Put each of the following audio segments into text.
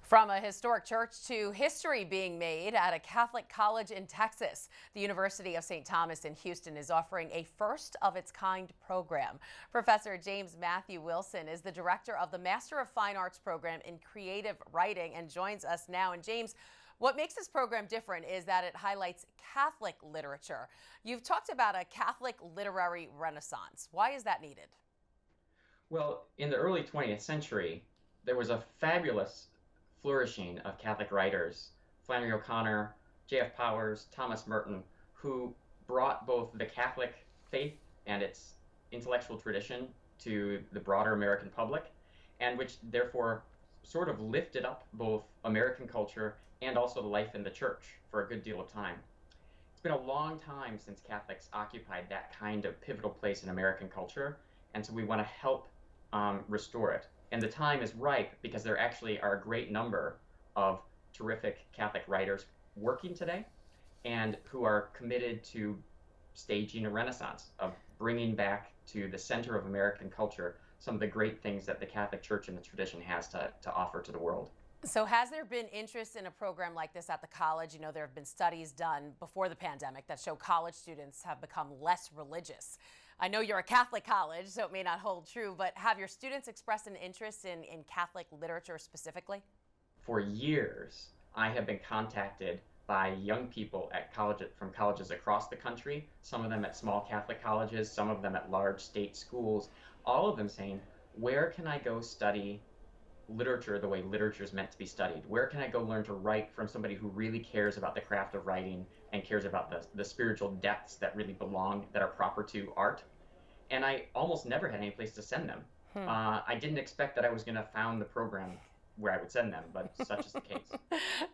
From a historic church to history being made at a Catholic college in Texas, the University of St. Thomas in Houston is offering a first-of-its-kind program. Professor James Matthew Wilson is the director of the Master of Fine Arts program in creative writing and joins us now. And James, what makes this program different is that it highlights Catholic literature. You've talked about a Catholic literary renaissance. Why is that needed? Well, in the early 20th century, there was a fabulous flourishing of Catholic writers, Flannery O'Connor, J.F. Powers, Thomas Merton, who brought both the Catholic faith and its intellectual tradition to the broader American public, and which therefore sort of lifted up both American culture and also life in the church for a good deal of time. It's been a long time since Catholics occupied that kind of pivotal place in American culture, and so we want to help restore it. And the time is ripe because there actually are a great number of terrific Catholic writers working today and who are committed to staging a renaissance of bringing back to the center of American culture some of the great things that the Catholic Church and the tradition has to offer to the world. So has there been interest in a program like this at the college? You know, there have been studies done before the pandemic that show college students have become less religious. I know you're a Catholic college, so it may not hold true, but have your students expressed an interest in Catholic literature specifically? For years, I have been contacted by young people at from colleges across the country, some of them at small Catholic colleges, some of them at large state schools, all of them saying, where can I go study literature the way literature is meant to be studied? Where can I go learn to write from somebody who really cares about the craft of writing and cares about the spiritual depths that really belong, that are proper to art? And I almost never had any place to send them. I didn't expect that I was going to found the program where I would send them, but such is the case.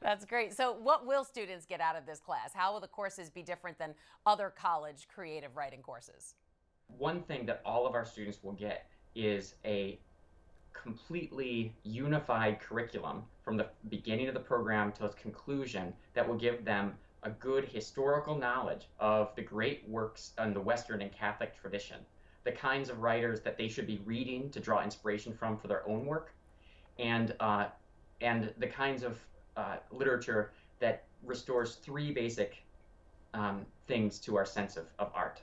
That's great. So what will students get out of this class? How will the courses be different than other college creative writing courses? One thing that all of our students will get is a completely unified curriculum from the beginning of the program to its conclusion that will give them a good historical knowledge of the great works in the Western and Catholic tradition, the kinds of writers that they should be reading to draw inspiration from for their own work, and the kinds of literature that restores three basic things to our sense of art.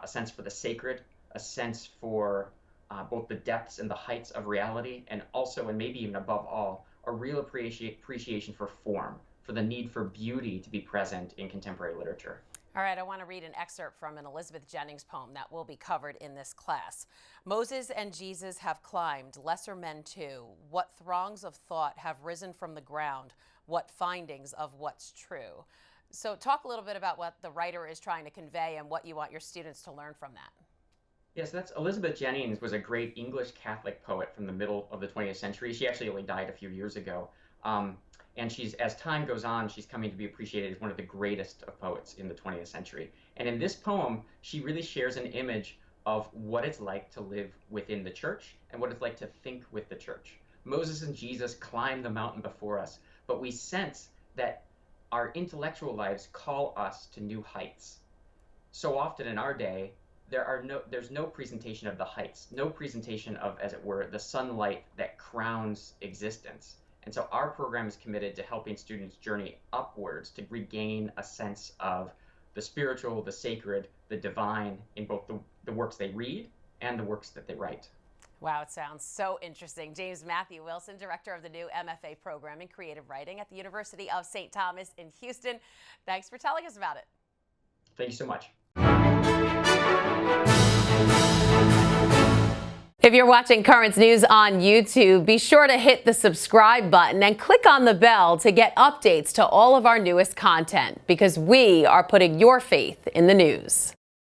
A sense for the sacred, a sense for both the depths and the heights of reality, and also, and maybe even above all, a real appreciation for form, for the need for beauty to be present in contemporary literature. All right, I want to read an excerpt from an Elizabeth Jennings poem that will be covered in this class. Moses and Jesus have climbed, lesser men too. What throngs of thought have risen from the ground? What findings of what's true? So talk a little bit about what the writer is trying to convey and what you want your students to learn from that. Yes, that's Elizabeth Jennings was a great English Catholic poet from the middle of the 20th century. She actually only died a few years ago. And as time goes on, she's coming to be appreciated as one of the greatest of poets in the 20th century. And in this poem, she really shares an image of what it's like to live within the church and what it's like to think with the church. Moses and Jesus climbed the mountain before us, but we sense that our intellectual lives call us to new heights. So often in our day, there's no presentation of the heights, no presentation of, as it were, the sunlight that crowns existence. And so our program is committed to helping students journey upwards to regain a sense of the spiritual, the sacred, the divine in both the works they read and the works that they write. Wow, it sounds so interesting. James Matthew Wilson, director of the new MFA program in creative writing at the University of St. Thomas in Houston. Thanks for telling us about it. Thank you so much. If you're watching Currents News on YouTube, be sure to hit the subscribe button and click on the bell to get updates to all of our newest content, because we are putting your faith in the news.